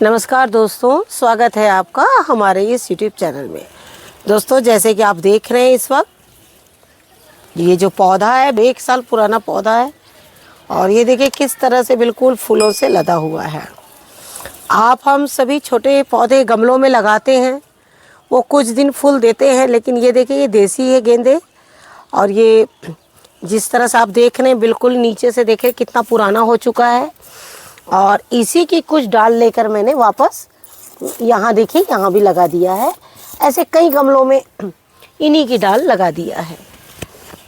नमस्कार दोस्तों, स्वागत है आपका हमारे इस YouTube चैनल में। दोस्तों, जैसे कि आप देख रहे हैं इस वक्त ये जो पौधा है 1 साल पुराना पौधा है और ये देखिए किस तरह से बिल्कुल फूलों से लदा हुआ है। हम सभी छोटे पौधे गमलों में लगाते हैं, वो कुछ दिन फूल देते हैं, लेकिन ये देखिए ये देसी है गेंदे। और ये जिस तरह से आप देख रहे हैं बिल्कुल नीचे से देखें कितना पुराना हो चुका है। और इसी की कुछ डाल लेकर मैंने वापस यहाँ देखिए यहाँ भी लगा दिया है। ऐसे कई गमलों में इन्हीं की डाल लगा दिया है।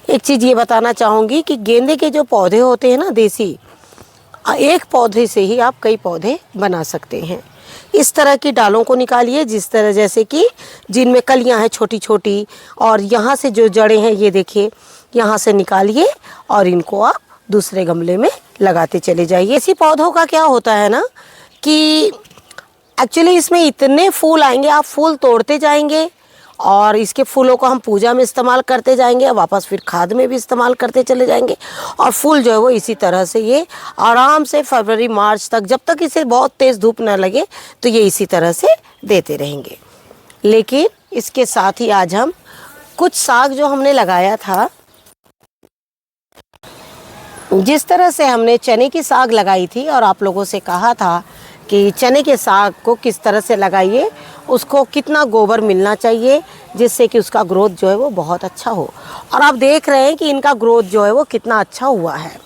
एक चीज़ ये बताना चाहूँगी कि गेंदे के जो पौधे होते हैं ना देसी, एक पौधे से ही आप कई पौधे बना सकते हैं। इस तरह की डालों को निकालिए, जिस तरह जैसे कि जिनमें कलियां हैं छोटी छोटी, और यहाँ से जो जड़ें हैं ये देखिए यहाँ से निकालिए और इनको आप दूसरे गमले में लगाते चले जाइए। इसी पौधों का क्या होता है ना कि एक्चुअली इसमें इतने फूल आएंगे, आप फूल तोड़ते जाएंगे और इसके फूलों को हम पूजा में इस्तेमाल करते जाएंगे, वापस फिर खाद में भी इस्तेमाल करते चले जाएंगे। और फूल जो है वो इसी तरह से ये आराम से फरवरी मार्च तक, जब तक इसे बहुत तेज़ धूप न लगे तो ये इसी तरह से देते रहेंगे। लेकिन इसके साथ ही आज हम कुछ साग जो हमने लगाया था, जिस तरह से हमने चने की साग लगाई थी और आप लोगों से कहा था कि चने के साग को किस तरह से लगाइए, उसको कितना गोबर मिलना चाहिए जिससे कि उसका ग्रोथ जो है वो बहुत अच्छा हो। और आप देख रहे हैं कि इनका ग्रोथ जो है वो कितना अच्छा हुआ है।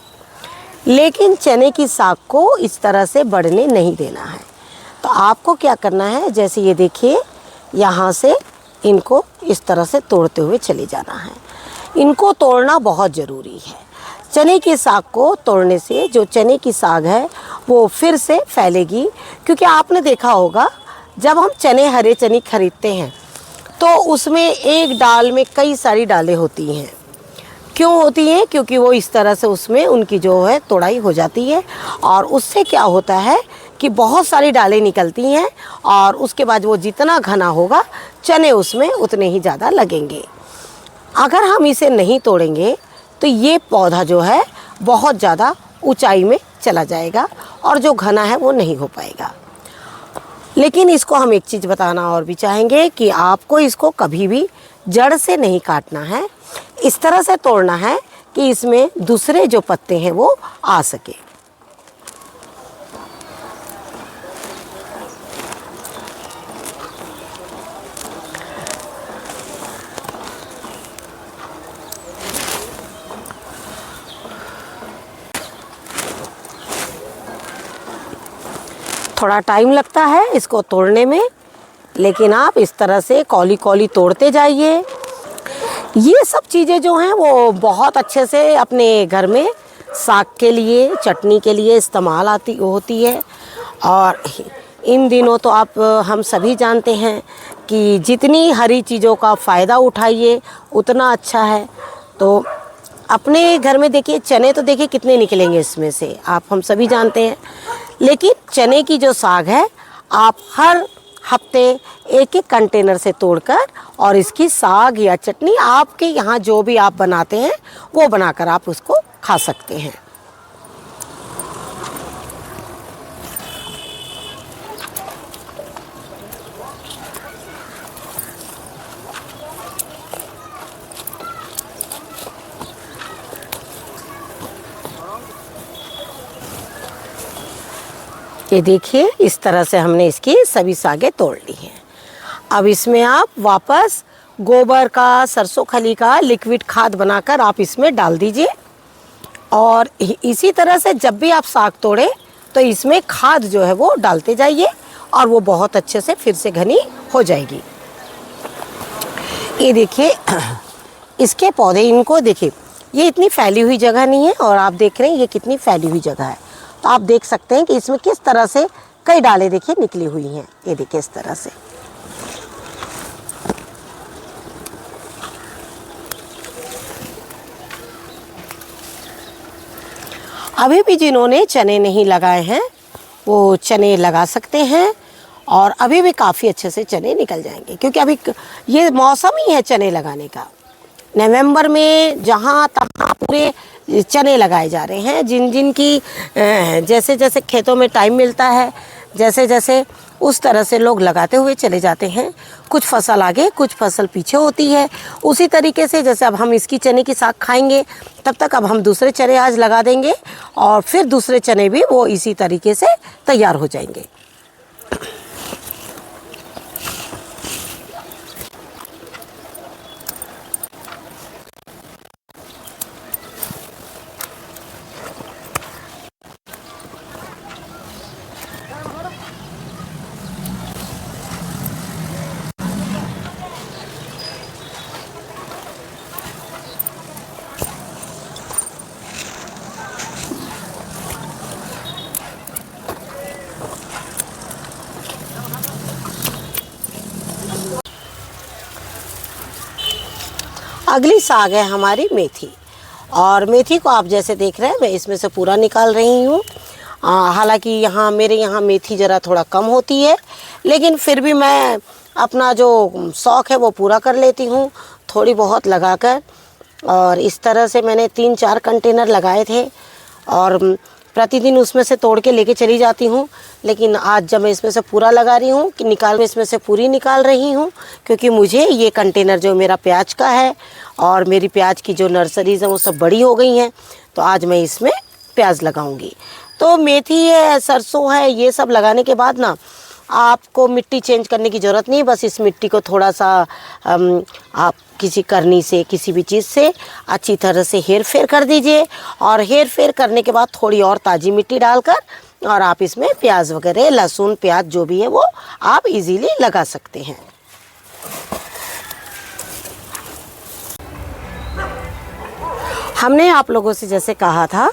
लेकिन चने की साग को इस तरह से बढ़ने नहीं देना है। तो आपको क्या करना है, जैसे ये देखिए यहाँ से इनको इस तरह से तोड़ते हुए चले जाना है। इनको तोड़ना बहुत ज़रूरी है। चने की साग को तोड़ने से जो चने की साग है वो फिर से फैलेगी। क्योंकि आपने देखा होगा जब हम हरे चने खरीदते हैं तो उसमें एक डाल में कई सारी डालें होती हैं। क्यों होती हैं? क्योंकि वो इस तरह से उसमें उनकी जो है तोड़ाई हो जाती है और उससे क्या होता है कि बहुत सारी डालें निकलती हैं और उसके बाद वो जितना घना होगा चने उसमें उतने ही ज़्यादा लगेंगे। अगर हम इसे नहीं तोड़ेंगे तो ये पौधा जो है बहुत ज़्यादा ऊंचाई में चला जाएगा और जो घना है वो नहीं हो पाएगा। लेकिन इसको हम एक चीज़ बताना और भी चाहेंगे कि आपको इसको कभी भी जड़ से नहीं काटना है, इस तरह से तोड़ना है कि इसमें दूसरे जो पत्ते हैं वो आ सके। थोड़ा टाइम लगता है इसको तोड़ने में, लेकिन आप इस तरह से कौली कौली तोड़ते जाइए। ये सब चीज़ें जो हैं वो बहुत अच्छे से अपने घर में साग के लिए, चटनी के लिए इस्तेमाल होती है। और इन दिनों तो हम सभी जानते हैं कि जितनी हरी चीज़ों का फ़ायदा उठाइए उतना अच्छा है। तो अपने घर में देखिए चने तो देखिए कितने निकलेंगे इसमें से, हम सभी जानते हैं। लेकिन चने की जो साग है आप हर हफ्ते एक एक कंटेनर से तोड़कर और इसकी साग या चटनी आपके यहाँ जो भी आप बनाते हैं वो बनाकर आप उसको खा सकते हैं। ये देखिए इस तरह से हमने इसकी सभी सागें तोड़ ली हैं। अब इसमें आप वापस गोबर का, सरसों खली का लिक्विड खाद बनाकर आप इसमें डाल दीजिए। और इसी तरह से जब भी आप साग तोड़ें तो इसमें खाद जो है वो डालते जाइए और वो बहुत अच्छे से फिर से घनी हो जाएगी। ये देखिए इसके पौधे, इनको देखिए ये इतनी फैली हुई जगह नहीं है और आप देख रहे हैं ये कितनी फैली हुई जगह है। तो आप देख सकते हैं कि इसमें किस तरह से कई डालें देखिए निकली हुई हैं। ये देखिए इस तरह से। अभी भी जिन्होंने चने नहीं लगाए हैं वो चने लगा सकते हैं और अभी भी काफ़ी अच्छे से चने निकल जाएंगे। क्योंकि अभी ये मौसम ही है चने लगाने का। नवंबर में जहाँ तहाँ पूरे चने लगाए जा रहे हैं। जिन जिन की जैसे जैसे खेतों में टाइम मिलता है जैसे जैसे उस तरह से लोग लगाते हुए चले जाते हैं। कुछ फसल आगे कुछ फसल पीछे होती है। उसी तरीके से जैसे अब हम इसकी चने की साग खाएंगे, तब तक अब हम दूसरे चने आज लगा देंगे और फिर दूसरे चने भी वो इसी तरीके से तैयार हो जाएंगे। अगली साग है हमारी मेथी, और मेथी को आप जैसे देख रहे हैं मैं इसमें से पूरा निकाल रही हूँ। हालांकि यहाँ मेरे यहाँ मेथी ज़रा थोड़ा कम होती है, लेकिन फिर भी मैं अपना जो शौक़ है वो पूरा कर लेती हूँ थोड़ी बहुत लगाकर। और इस तरह से मैंने 3-4 कंटेनर लगाए थे और प्रतिदिन उसमें से तोड़ के लेके चली जाती हूँ। लेकिन आज जब मैं इसमें से पूरा लगा रही हूँ कि मैं इसमें से पूरी निकाल रही हूँ, क्योंकि मुझे ये कंटेनर जो मेरा प्याज का है और मेरी प्याज की जो नर्सरीज़ हैं वो सब बड़ी हो गई हैं, तो आज मैं इसमें प्याज लगाऊंगी। तो मेथी है, सरसों है, ये सब लगाने के बाद ना आपको मिट्टी चेंज करने की ज़रूरत नहीं। बस इस मिट्टी को थोड़ा सा आप किसी करनी से किसी भी चीज़ से अच्छी तरह से हेर फेर कर दीजिए, और हेर फेर करने के बाद थोड़ी और ताज़ी मिट्टी डालकर और आप इसमें प्याज वगैरह, लहसुन, प्याज जो भी है वो आप इजीली लगा सकते हैं। हमने आप लोगों से जैसे कहा था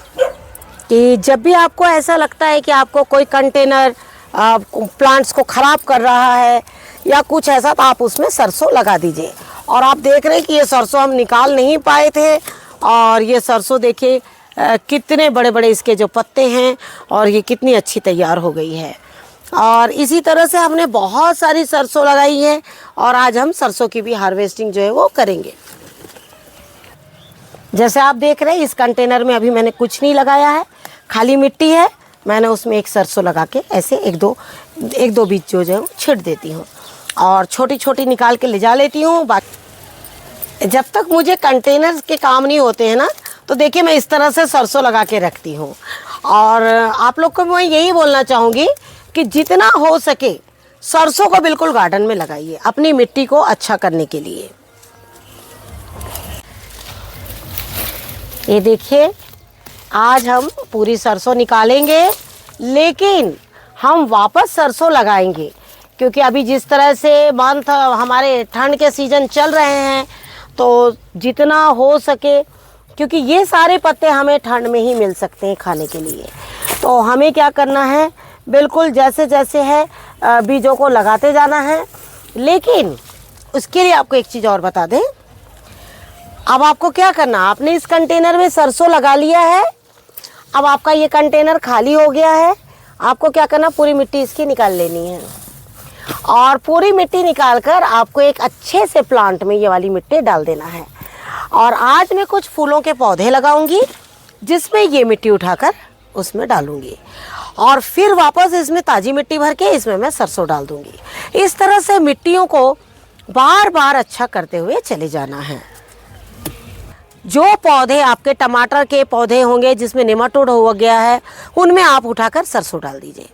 कि जब भी आपको ऐसा लगता है कि आपको कोई कंटेनर प्लांट्स को ख़राब कर रहा है या कुछ ऐसा, तो आप उसमें सरसों लगा दीजिए। और आप देख रहे हैं कि ये सरसों हम निकाल नहीं पाए थे, और ये सरसों देखिए कितने बड़े बड़े इसके जो पत्ते हैं और ये कितनी अच्छी तैयार हो गई है। और इसी तरह से हमने बहुत सारी सरसों लगाई है और आज हम सरसों की भी हार्वेस्टिंग जो है वो करेंगे। जैसे आप देख रहे हैं इस कंटेनर में अभी मैंने कुछ नहीं लगाया है, खाली मिट्टी है। मैंने उसमें एक सरसों लगा के ऐसे एक दो बीज जो है छिड़ देती हूँ और छोटी छोटी निकाल के ले जा लेती हूँ। बाकी जब तक मुझे कंटेनर के काम नहीं होते हैं ना, तो देखिए मैं इस तरह से सरसों लगा के रखती हूँ। और आप लोग को मैं यही बोलना चाहूँगी कि जितना हो सके सरसों को बिल्कुल गार्डन में लगाइए अपनी मिट्टी को अच्छा करने के लिए। ये देखिए आज हम पूरी सरसों निकालेंगे, लेकिन हम वापस सरसों लगाएंगे, क्योंकि अभी जिस तरह से मंथ हमारे ठंड के सीज़न चल रहे हैं, तो जितना हो सके, क्योंकि ये सारे पत्ते हमें ठंड में ही मिल सकते हैं खाने के लिए, तो हमें क्या करना है, बिल्कुल जैसे जैसे है बीजों को लगाते जाना है। लेकिन उसके लिए आपको एक चीज़ और बता दें, अब आपको क्या करना, आपने इस कंटेनर में सरसों लगा लिया है, अब आपका ये कंटेनर खाली हो गया है। आपको क्या करना, पूरी मिट्टी इसकी निकाल लेनी है, और पूरी मिट्टी निकालकर आपको एक अच्छे से प्लांट में ये वाली मिट्टी डाल देना है। और आज मैं कुछ फूलों के पौधे लगाऊंगी जिसमें ये मिट्टी उठाकर उसमें डालूंगी, और फिर वापस इसमें ताज़ी मिट्टी भर के इसमें मैं सरसों डाल दूंगी। इस तरह से मिट्टियों को बार बार अच्छा करते हुए चले जाना है। जो पौधे आपके टमाटर के पौधे होंगे जिसमें नेमाटोड हो गया है, उनमें आप उठाकर सरसों डाल दीजिए,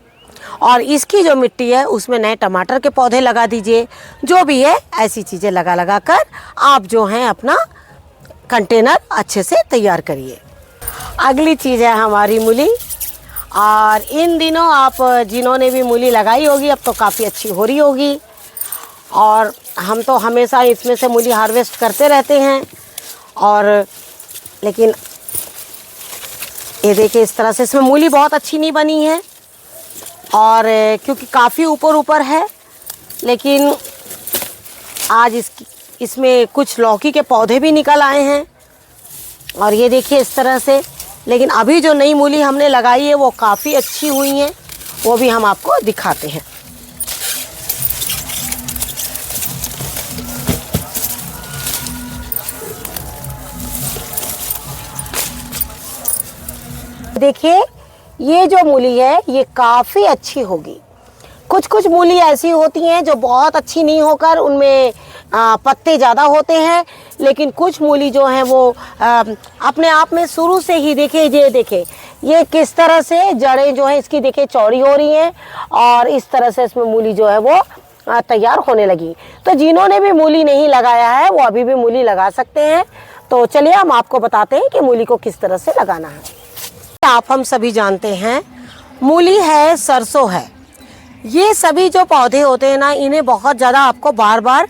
और इसकी जो मिट्टी है उसमें नए टमाटर के पौधे लगा दीजिए। जो भी है ऐसी चीज़ें लगा कर आप जो हैं अपना कंटेनर अच्छे से तैयार करिए। अगली चीज़ है हमारी मूली, और इन दिनों आप जिन्होंने भी मूली लगाई होगी अब तो काफ़ी अच्छी हो रही होगी, और हम तो हमेशा इसमें से मूली हार्वेस्ट करते रहते हैं। और लेकिन ये देखिए इस तरह से इसमें मूली बहुत अच्छी नहीं बनी है, और क्योंकि काफ़ी ऊपर है, लेकिन आज इसमें कुछ लौकी के पौधे भी निकल आए हैं, और ये देखिए इस तरह से। लेकिन अभी जो नई मूली हमने लगाई है वो काफ़ी अच्छी हुई है, वो भी हम आपको दिखाते हैं। देखिए ये जो मूली है ये काफ़ी अच्छी होगी, कुछ कुछ मूली ऐसी होती हैं जो बहुत अच्छी नहीं होकर उनमें पत्ते ज़्यादा होते हैं, लेकिन कुछ मूली जो हैं वो अपने आप में शुरू से ही देखे ये किस तरह से जड़ें जो है इसकी देखे चौड़ी हो रही हैं और इस तरह से इसमें मूली जो है वो तैयार होने लगी। तो जिन्होंने भी मूली नहीं लगाया है वो अभी भी मूली लगा सकते हैं। तो चलिए हम आपको बताते हैं कि मूली को किस तरह से लगाना है। आप हम सभी जानते हैं मूली है, सरसों है, ये सभी जो पौधे होते हैं ना, इन्हें बहुत ज़्यादा आपको बार बार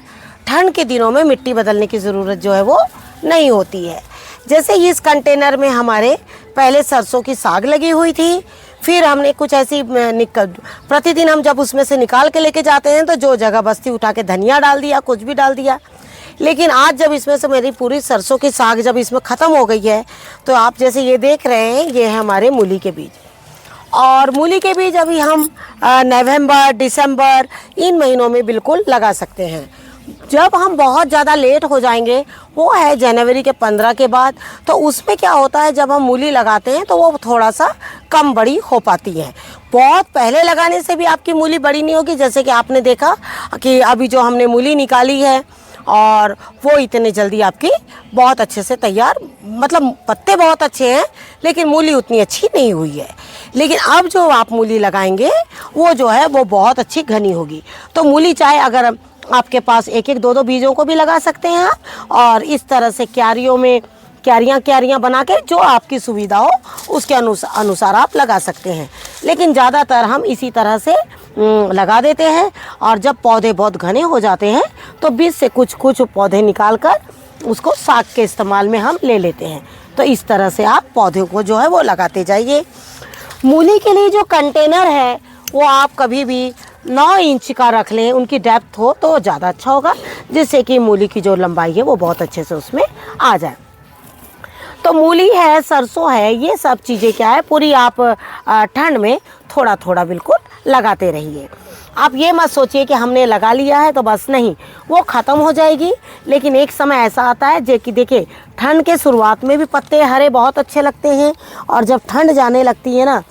ठंड के दिनों में मिट्टी बदलने की ज़रूरत जो है वो नहीं होती है। जैसे इस कंटेनर में हमारे पहले सरसों की साग लगी हुई थी, फिर हमने कुछ ऐसी प्रतिदिन हम जब उसमें से निकाल के लेके जाते हैं तो जो जगह बस्ती उठा के धनिया डाल दिया, कुछ भी डाल दिया। लेकिन आज जब इसमें से मेरी पूरी सरसों की साग जब इसमें ख़त्म हो गई है तो आप जैसे ये देख रहे हैं, ये है हमारे मूली के बीज। और मूली के बीज अभी हम नवंबर, दिसंबर इन महीनों में बिल्कुल लगा सकते हैं। जब हम बहुत ज़्यादा लेट हो जाएंगे वो है जनवरी के 15 के बाद, तो उसमें क्या होता है जब हम मूली लगाते हैं तो वो थोड़ा सा कम बड़ी हो पाती है। बहुत पहले लगाने से भी आपकी मूली बड़ी नहीं होगी। जैसे कि आपने देखा कि अभी जो हमने मूली निकाली है और वो इतने जल्दी आपकी बहुत अच्छे से तैयार, मतलब पत्ते बहुत अच्छे हैं लेकिन मूली उतनी अच्छी नहीं हुई है। लेकिन अब जो आप मूली लगाएंगे वो जो है वो बहुत अच्छी घनी होगी। तो मूली चाहे अगर आपके पास एक एक दो दो बीजों को भी लगा सकते हैं और इस तरह से क्यारियों में क्यारियाँ बना के जो आपकी सुविधा हो उसके अनुसार आप लगा सकते हैं। लेकिन ज़्यादातर हम इसी तरह से लगा देते हैं और जब पौधे बहुत घने हो जाते हैं तो बीज से कुछ कुछ पौधे निकाल कर उसको साग के इस्तेमाल में हम ले लेते हैं। तो इस तरह से आप पौधों को जो है वो लगाते जाइए। मूली के लिए जो कंटेनर है वो आप कभी भी 9 इंच का रख लें, उनकी डेप्थ हो तो ज़्यादा अच्छा होगा, जिससे कि मूली की जो लंबाई है वो बहुत अच्छे से उसमें आ जाए। तो मूली है, सरसों है, ये सब चीज़ें क्या है पूरी आप ठंड में थोड़ा थोड़ा बिल्कुल लगाते रहिए। आप ये मत सोचिए कि हमने लगा लिया है तो बस, नहीं, वो ख़त्म हो जाएगी। लेकिन एक समय ऐसा आता है जो कि देखिए ठंड के शुरुआत में भी पत्ते हरे बहुत अच्छे लगते हैं और जब ठंड जाने लगती है ना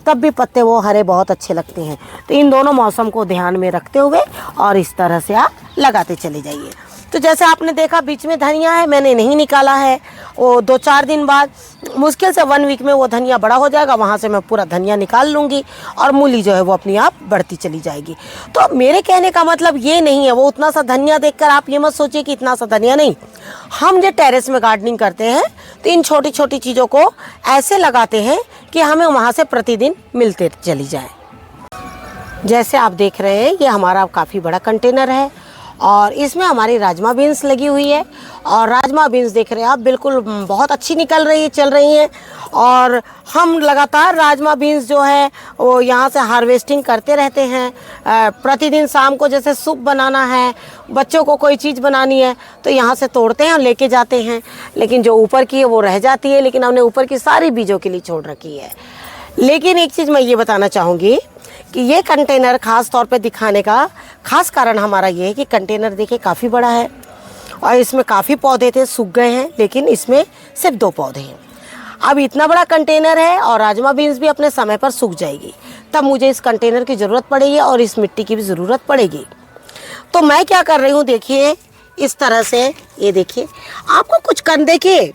तब भी पत्ते वो हरे बहुत अच्छे लगते हैं। तो इन दोनों मौसम को ध्यान में रखते हुए और इस तरह से आप लगाते चले जाइए। तो जैसे आपने देखा बीच में धनिया है, मैंने नहीं निकाला है, वो 2-4 दिन बाद मुश्किल से 1 वीक में वो धनिया बड़ा हो जाएगा, वहाँ से मैं पूरा धनिया निकाल लूँगी और मूली जो है वो अपनी आप बढ़ती चली जाएगी। तो मेरे कहने का मतलब ये नहीं है वो उतना सा धनिया देखकर आप ये मत सोचिए कि इतना सा धनिया नहीं। हम जो टेरेस में गार्डनिंग करते हैं तो इन छोटी छोटी चीज़ों को ऐसे लगाते हैं कि हमें वहाँ से प्रतिदिन मिलते चली जाए। जैसे आप देख रहे हैं ये हमारा काफ़ी बड़ा कंटेनर है और इसमें हमारी राजमा बीन्स लगी हुई है और राजमा बीन्स देख रहे हैं आप बिल्कुल बहुत अच्छी चल रही हैं। और हम लगातार राजमा बीन्स जो है वो यहाँ से हार्वेस्टिंग करते रहते हैं। प्रतिदिन शाम को जैसे सूप बनाना है, बच्चों को कोई चीज़ बनानी है तो यहाँ से तोड़ते हैं और लेके जाते हैं। लेकिन जो ऊपर की है वो रह जाती है, लेकिन हमने ऊपर की सारी बीजों के लिए छोड़ रखी है। लेकिन एक चीज़ मैं ये बताना चाहूँगी कि ये कंटेनर ख़ास तौर पे दिखाने का ख़ास कारण हमारा ये है कि कंटेनर देखिए काफ़ी बड़ा है और इसमें काफ़ी पौधे थे, सूख गए हैं, लेकिन इसमें सिर्फ 2 पौधे हैं। अब इतना बड़ा कंटेनर है और राजमा बीन्स भी अपने समय पर सूख जाएगी, तब मुझे इस कंटेनर की ज़रूरत पड़ेगी और इस मिट्टी की भी ज़रूरत पड़ेगी। तो मैं क्या कर रही हूँ देखिए इस तरह से, ये देखिए आपको कुछ कर, देखिए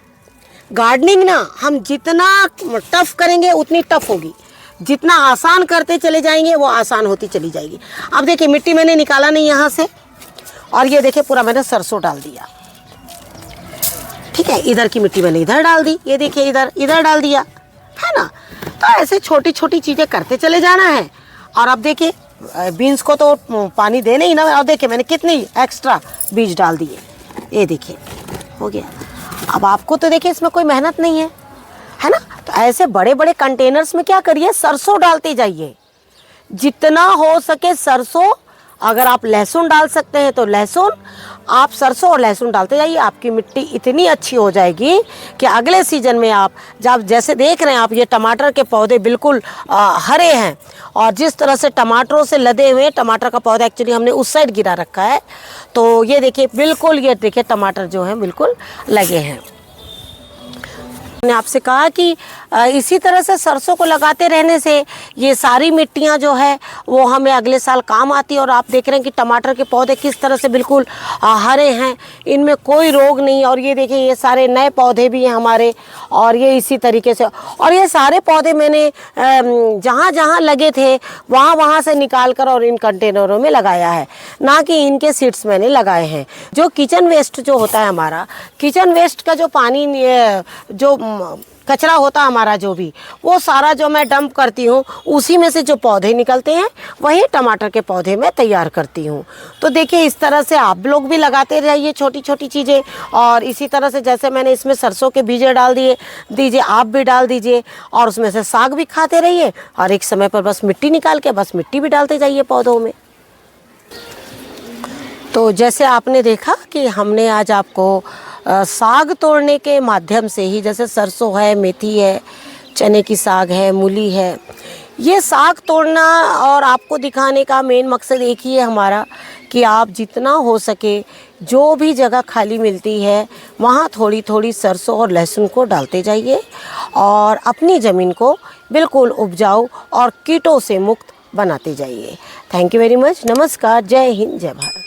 गार्डनिंग ना हम जितना टफ़ करेंगे उतनी टफ़ होगी, जितना आसान करते चले जाएंगे वो आसान होती चली जाएगी। अब देखिए मिट्टी मैंने निकाला नहीं यहाँ से और ये देखिए पूरा मैंने सरसों डाल दिया, ठीक है। इधर की मिट्टी मैंने इधर डाल दी, ये देखिए इधर डाल दिया, है ना। तो ऐसे छोटी छोटी चीज़ें करते चले जाना है। और अब देखिए बीन्स को तो पानी देने ही ना, और देखिए मैंने कितनी एक्स्ट्रा बीज डाल दिए, ये देखिए हो गया। अब आपको तो देखिए इसमें कोई मेहनत नहीं है ना। तो ऐसे बड़े बड़े कंटेनर्स में क्या करिए, सरसों डालते जाइए, जितना हो सके सरसों। अगर आप लहसुन डाल सकते हैं तो लहसुन, आप सरसों और लहसुन डालते जाइए, आपकी मिट्टी इतनी अच्छी हो जाएगी कि अगले सीजन में आप जब जैसे देख रहे हैं आप ये टमाटर के पौधे बिल्कुल हरे हैं और जिस तरह से टमाटरों से लदे हुए, टमाटर का पौधा एक्चुअली हमने उस साइड गिरा रखा है, तो ये देखिए बिल्कुल, ये देखिए टमाटर जो हैं बिल्कुल लगे हैं। मैंने आपसे कहा कि इसी तरह से सरसों को लगाते रहने से ये सारी मिट्टियाँ जो है वो हमें अगले साल काम आती है। और आप देख रहे हैं कि टमाटर के पौधे किस तरह से बिल्कुल हरे हैं, इनमें कोई रोग नहीं। और ये देखिए ये सारे नए पौधे भी हैं हमारे, और ये इसी तरीके से। और ये सारे पौधे मैंने जहाँ जहाँ लगे थे वहाँ वहाँ से निकाल कर और इन कंटेनरों में लगाया है, ना कि इनके सीड्स मैंने लगाए हैं। जो किचन वेस्ट जो होता है हमारा, किचन वेस्ट का जो पानी जो कचरा होता है हमारा, जो भी वो सारा जो मैं डंप करती हूँ, उसी में से जो पौधे निकलते हैं वही टमाटर के पौधे मैं तैयार करती हूँ। तो देखिए इस तरह से आप लोग भी लगाते रहिए छोटी छोटी चीज़ें। और इसी तरह से जैसे मैंने इसमें सरसों के बीजे डाल दीजिए, आप भी डाल दीजिए, और उसमें से साग भी खाते रहिए। और एक समय पर बस मिट्टी निकाल के बस मिट्टी भी डालते जाइए पौधों में। तो जैसे आपने देखा कि हमने आज आपको साग तोड़ने के माध्यम से ही, जैसे सरसों है, मेथी है, चने की साग है, मूली है, ये साग तोड़ना और आपको दिखाने का मेन मकसद एक ही है हमारा कि आप जितना हो सके जो भी जगह खाली मिलती है वहाँ थोड़ी थोड़ी सरसों और लहसुन को डालते जाइए और अपनी ज़मीन को बिल्कुल उपजाऊ और कीटों से मुक्त बनाते जाइए। Thank you very much. नमस्कार। जय हिंद, जय भारत।